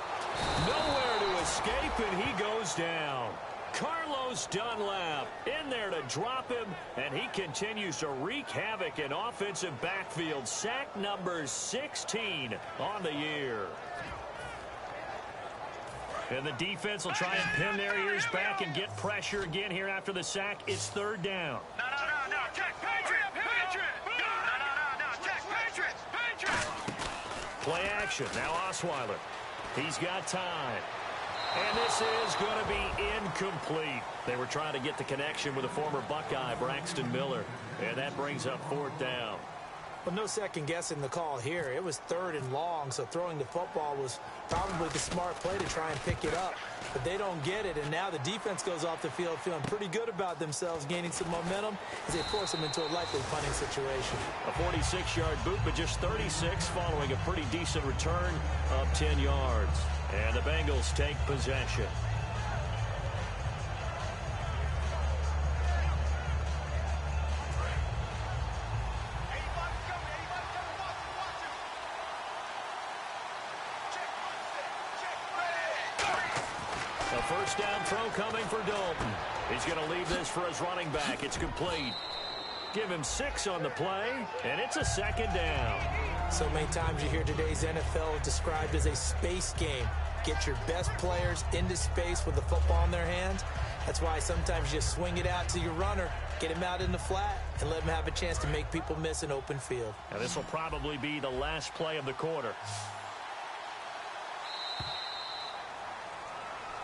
B: Nowhere to escape, and he goes down. Carlos Dunlap in there to drop him, and he continues to wreak havoc in offensive backfield. Sack number 16 on the year. And the defense will try and pin their ears back and get pressure again here after the sack. It's third down.
D: No, Jack, Patriot! No, Jack, Patriot!
B: Play action. Now Osweiler. He's got time. And this is going to be incomplete. They were trying to get the connection with a former Buckeye, Braxton Miller. And that brings up 4th down.
C: Well, no second guessing the call here. It was 3rd and long, so throwing the football was probably the smart play to try and pick it up. But they don't get it, and now the defense goes off the field feeling pretty good about themselves, gaining some momentum as they force them into a likely punting situation.
B: A 46-yard boot, but just 36 following a pretty decent return of 10 yards. And the Bengals take possession. A first down throw coming for Dalton. He's going to leave this for his running back. It's complete. Give him 6 on the play, and it's a second down.
C: So many times you hear today's NFL described as a space game. Get your best players into space with the football in their hands. That's why sometimes you just swing it out to your runner, get him out in the flat, and let him have a chance to make people miss an open field.
B: And this will probably be the last play of the quarter.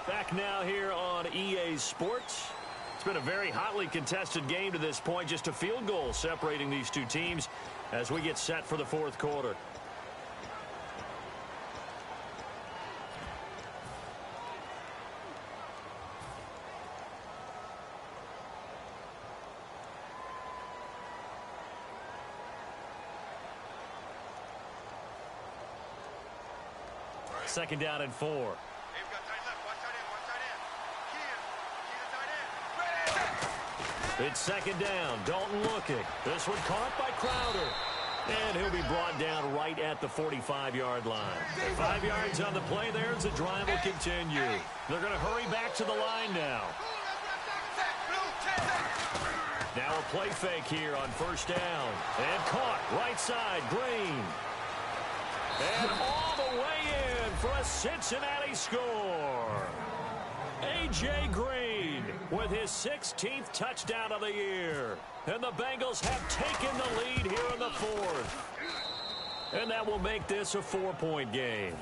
B: Back now here on EA Sports. It's been a very hotly contested game to this point. Just a field goal separating these two teams as we get set for the fourth quarter. Second down and 4. It's second down. Dalton looking. This one caught by Crowder. And he'll be brought down right at the 45-yard line. 5 yards on the play there as the drive will continue. They're going to hurry back to the line now. Now a play fake here on first down. And caught right side, Green. And all the way in for a Cincinnati score. A.J. Green with his 16th touchdown of the year. And the Bengals have taken the lead here in the fourth. And that will make this a 4-point game.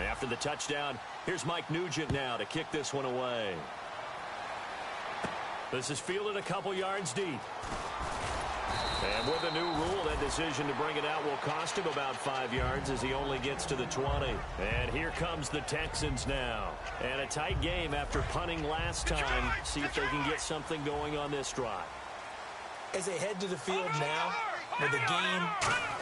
B: After the touchdown, here's Mike Nugent now to kick this one away. This is fielded a couple yards deep. And with the new rule, that decision to bring it out will cost him about 5 yards as he only gets to the 20. And here comes the Texans now. And a tight game after punting last time. See if they can get something going on this drive.
C: As they head to the field now, with the game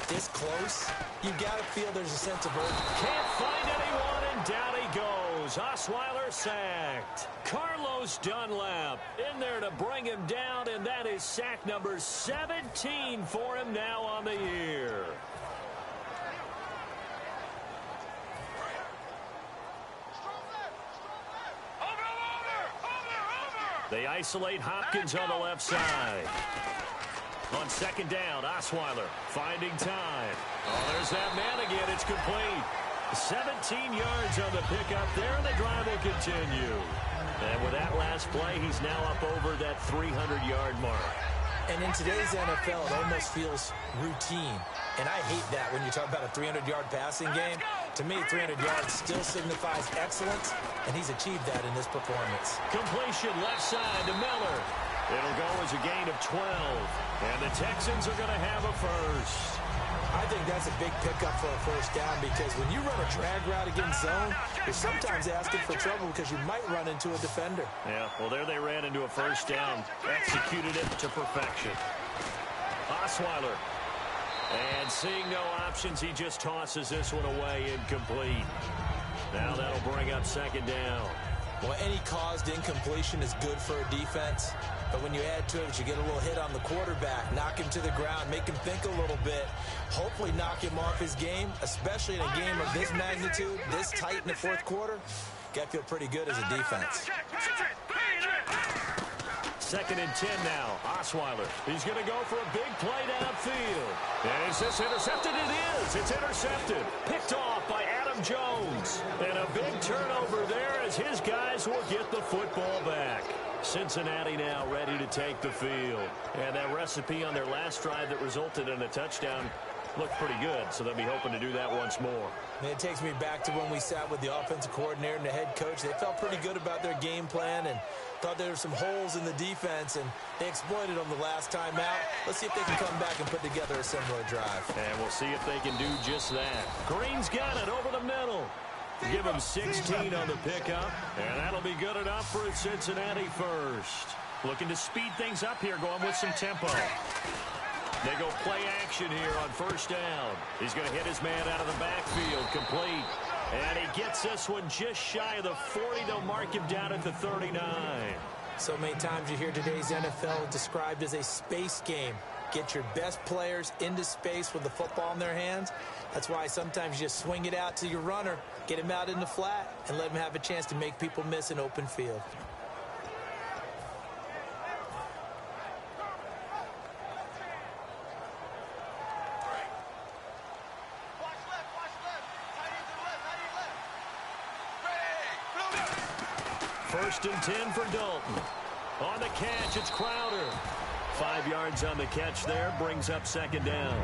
C: this close, you've got to feel there's a sense of urgency.
B: Can't find anyone, and down he goes. Osweiler sacked. Carlos Dunlap in there to bring him down, and that is sack number 17 for him now on the year. They isolate Hopkins on the left side. On second down, Osweiler finding time. Oh, there's that man again. It's complete. 17 yards on the pickup there, and the drive will continue. And with that last play, he's now up over that 300-yard mark.
C: And in today's NFL, it almost feels routine. And I hate that when you talk about a 300-yard passing game. To me, 300 yards still signifies excellence, and he's achieved that in this performance.
B: Completion left side to Miller. It'll go as a gain of 12. And the Texans are going to have a first.
C: I think that's a big pickup for a first down because when you run a drag route against zone, you're sometimes asking for trouble because you might run into a defender.
B: Yeah, well, there they ran into a first down. Executed it to perfection. Osweiler. And seeing no options, he just tosses this one away incomplete. Now that'll bring up second down.
C: Well, any caused incompletion is good for a defense. But when you add to it, you get a little hit on the quarterback, knock him to the ground, make him think a little bit, hopefully knock him off his game, especially in a game of this magnitude, this tight in the fourth quarter. Got to feel pretty good as a defense.
B: Second and 10 now. Osweiler. He's going to go for a big play downfield. And is this intercepted? It is. It's intercepted. Picked off by Adam Jones. And a big turnover there as his guys will get the football back. Cincinnati now ready to take the field. And that recipe on their last drive that resulted in a touchdown looked pretty good, so they'll be hoping to do that once more.
C: And it takes me back to when we sat with the offensive coordinator and the head coach. They felt pretty good about their game plan and thought there were some holes in the defense, and they exploited them the last time out. Let's see if they can come back and put together a similar drive.
B: And we'll see if they can do just that. Green's got it over the middle. Give him 16 on the pickup, and that'll be good enough for a Cincinnati first. Looking to speed things up here, going with some tempo. They go play action here on first down. He's going to hit his man out of the backfield, complete. And he gets this one just shy of the 40. They'll mark him down at the 39.
C: So many times you hear today's NFL described as a space game. get your best players into space with the football in their hands. That's why sometimes you just swing it out to your runner, get him out in the flat, and let him have a chance to make people miss an open field.
B: First and 10 for Dalton. On the catch, it's Crowder. 5 yards on the catch there, brings up second down.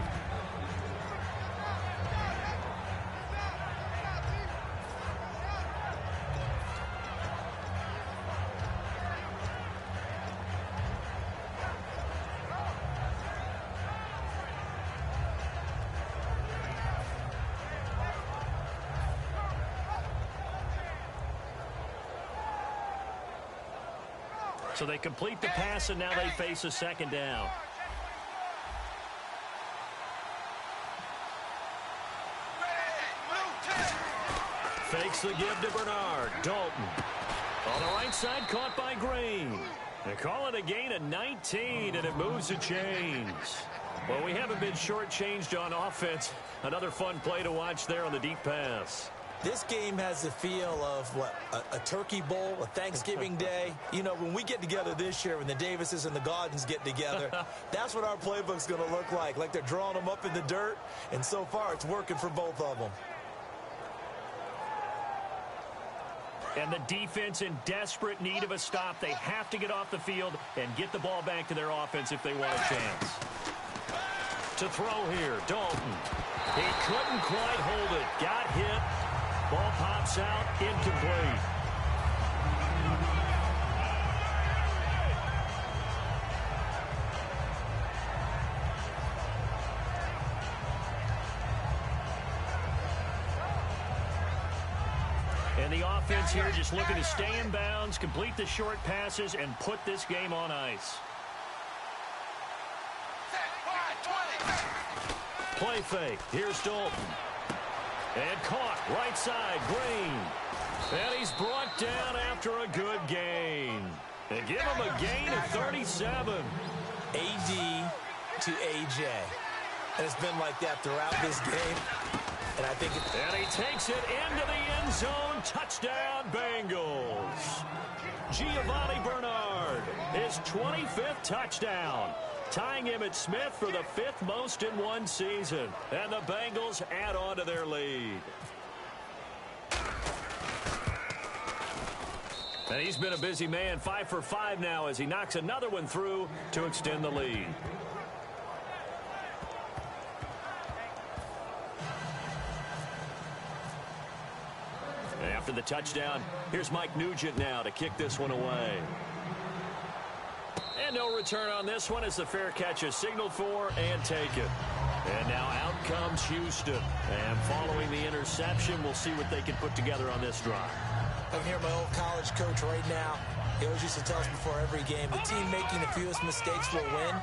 B: So they complete the pass, and now they face a second down. Fakes the give to Bernard. Dalton. On the right side, caught by Green. They call it a gain of 19, and it moves the chains. Well, we haven't been shortchanged on offense. Another fun play to watch there on the deep pass.
C: This game has the feel of, what, a turkey bowl, a Thanksgiving day. You know, when we get together this year, when the Davises and the Gaudens get together, that's what our playbook's going to look like they're drawing them up in the dirt, and so far it's working for both of them.
B: And the defense in desperate need of a stop. They have to get off the field and get the ball back to their offense if they want a chance. To throw here, Dalton. He couldn't quite hold it. Got hit. Ball pops out, incomplete. And the offense here just looking to stay in bounds, complete the short passes, and put this game on ice. Play fake. Here's Dalton. And caught, right side, Green. And he's brought down after a good gain. And give him a gain of 37.
C: AD to AJ. And it's been like that throughout this game. And I think
B: and he takes it into the end zone. Touchdown, Bengals. Giovanni Bernard, his 25th touchdown, tying him at Smith for the 5th most in one season. And the Bengals add on to their lead. And he's been a busy man, 5 for 5 now as he knocks another one through to extend the lead. After the touchdown, here's Mike Nugent now to kick this one away. And no return on this one as the fair catch is signaled for and taken. And now out comes Houston. And following the interception, we'll see what they can put together on this drive.
C: I can hear my old college coach right now. He always used to tell us before every game, the team making the fewest mistakes will win.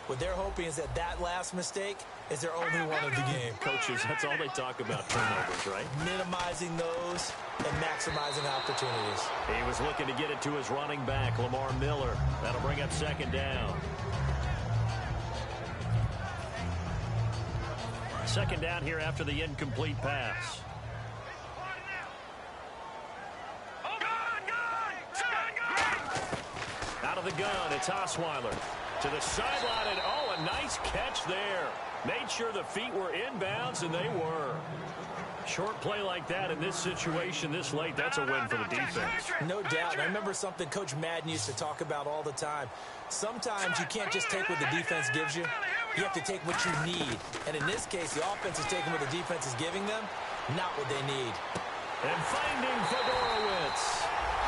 C: What they're hoping is that last mistake is their only one of the game.
B: Coaches, that's all they talk about, turnovers, right?
C: Minimizing those and maximizing opportunities.
B: He was looking to get it to his running back, Lamar Miller. That'll bring up second down. Second down here after the incomplete pass. Out of the gun, it's Osweiler. To the sideline, and oh, a nice catch there. Made sure the feet were inbounds, and they were. Short play like that in this situation this late, that's a win for the defense.
C: No doubt. I remember something Coach Madden used to talk about all the time. Sometimes you can't just take what the defense gives you. You have to take what you need. And in this case, the offense is taking what the defense is giving them, not what they need.
B: And finding Fedorowicz.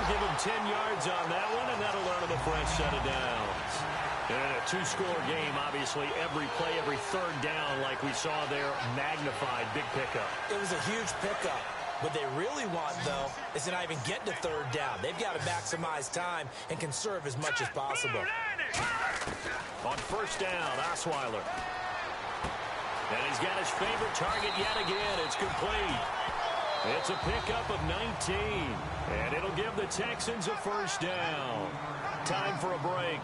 B: Give him 10 yards on that one, and that'll earn him a fresh set of downs. And in a two-score game, obviously, every play, every third down, like we saw there, magnified, big pickup. It was a huge pickup. What they really want, though, is to not even get to third down. They've got to maximize time and conserve as much as possible. On first down, Osweiler. And he's got his favorite target yet again. It's complete. It's a pickup of 19. And it'll give the Texans a first down. Time for a break.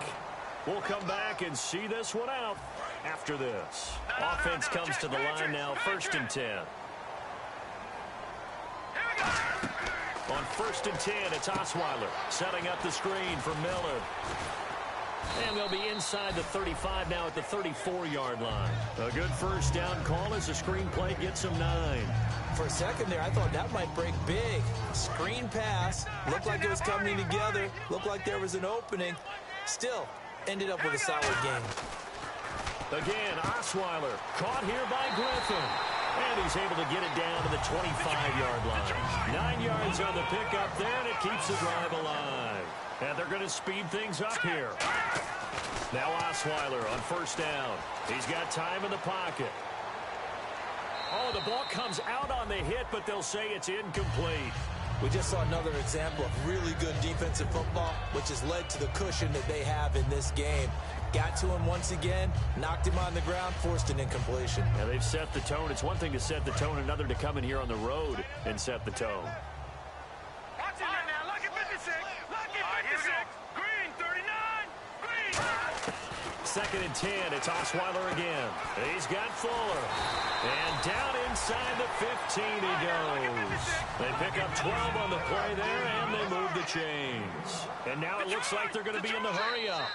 B: We'll come back and see this one out after this. Offense comes to the line now, 1st and 10. On 1st and 10, it's Osweiler setting up the screen for Miller. And they'll be inside the 35 now at the 34-yard line. A good first down call as the screen play gets them 9.
C: For a second there, I thought that might break big. Screen pass. Looked like it was coming together. Looked like there was an opening. Still, ended up with a solid game.
B: Again, Osweiler caught here by Griffin. And he's able to get it down to the 25-yard line. 9 yards on the pickup there, and it keeps the drive alive. And they're going to speed things up here. Now Osweiler on 1st down. He's got time in the pocket. Oh, the ball comes out on the hit, but they'll say it's incomplete.
C: We just saw another example of really good defensive football, which has led to the cushion that they have in this game. Got to him once again, knocked him on the ground, forced an incompletion.
B: Yeah, they've set the tone. It's one thing to set the tone, another to come in here on the road and set the tone.
D: Watch it now. Look at 56. Look at 56. Green, 39. Green.
B: 2nd and 10. It's Osweiler again. He's got Fuller. And down inside the 15 he goes. They pick up 12 on the play there, and they move the chains. And now it looks like they're going to be in the hurry-up.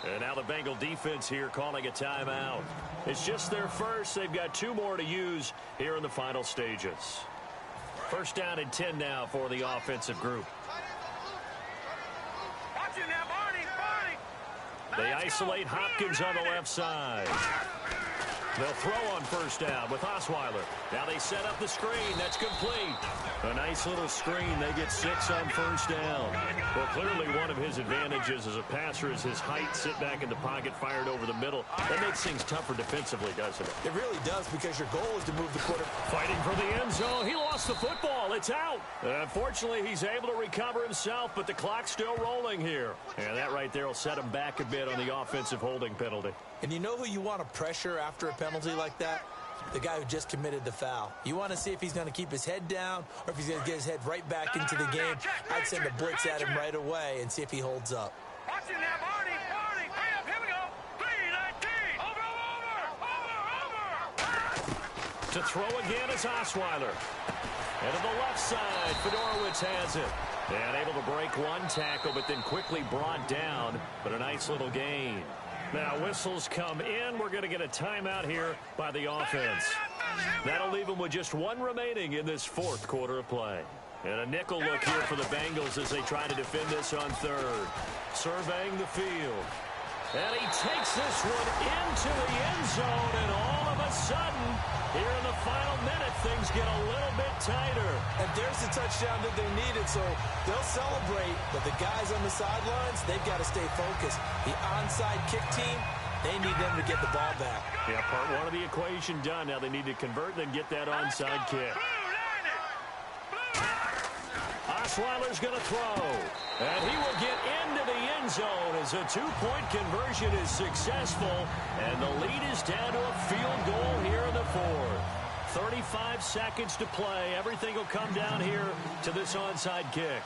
B: And now the Bengal defense here calling a timeout. It's just their first. They've got 2 more to use here in the final stages. 1st down and 10 now for the offensive group.
D: Watch it now, Barney.
B: They isolate Hopkins on the left side. They'll throw on 1st down with Osweiler. Now they set up the screen. That's complete. A nice little screen. They get 6 on 1st down. Well, clearly one of his advantages as a passer is his height. Sit back in the pocket, fired over the middle. That makes things tougher defensively, doesn't it?
C: It really does, because your goal is to move the quarterback.
B: Fighting for the end zone. He lost the football. It's out. Unfortunately, he's able to recover himself, but the clock's still rolling here. And that right there will set him back a bit on the offensive holding penalty.
C: And you know who you want to pressure after a penalty like that? The guy who just committed the foul. You want to see if he's going to keep his head down or if he's going to get his head right back into the game. I'd send a blitz at him right away and see if he holds up.
D: Watch it now, Barney. Barney. Hurry up. Here we go. 3-19. Over.
B: To throw again is Osweiler. And to the left side, Fedorowicz has it. And able to break one tackle, but then quickly brought down. But a nice little gain. Now whistles come in. We're going to get a timeout here by the offense. That'll leave them with just 1 remaining in this 4th quarter of play. And a nickel look here for the Bengals as they try to defend this on 3rd. Surveying the field. And he takes this one into the end zone, and all of a sudden, here in the final minute, things get a little bit tighter.
C: And there's the touchdown that they needed, so they'll celebrate. But the guys on the sidelines, they've got to stay focused. The onside kick team, they need them to get the ball back.
B: Yeah, part 1 of the equation done. Now they need to convert and get that onside kick. Osweiler's going to throw. And he will get into the end zone as a 2-point conversion is successful. And the lead is down to a field goal here in the 4th. 35 seconds to play. Everything will come down here to this onside kick.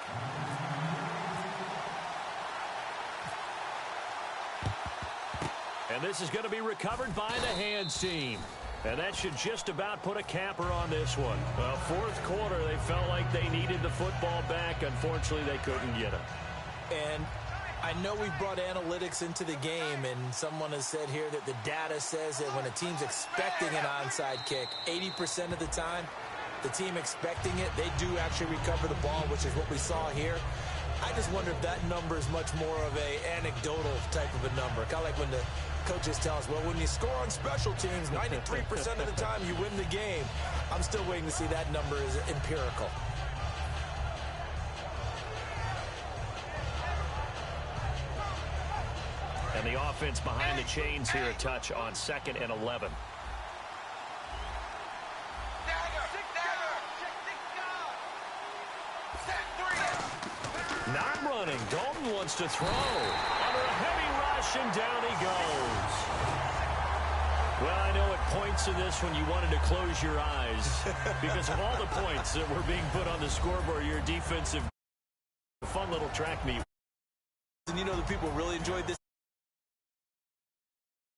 B: And this is going to be recovered by the hands team. And that should just about put a capper on this one. Well, 4th quarter, they felt like they needed the football back. Unfortunately, they couldn't get it.
C: And I know we've brought analytics into the game, and someone has said here that the data says that when a team's expecting an onside kick, 80% of the time, the team expecting it, they do actually recover the ball, which is what we saw here. I just wonder if that number is much more of a anecdotal type of a number. Kind of like when the coaches tell us, well, when you score on special teams, 93% of the time you win the game. I'm still waiting to see that number is empirical.
B: And the offense behind the chains here a touch on 2nd and 11. Not running. Dalton wants to throw. Under a heavy rush, and down he goes. Well, I know at points in this when you wanted to close your eyes because of all the points that were being put on the scoreboard. Your defensive, fun little track meet.
C: And you know the people really enjoyed this.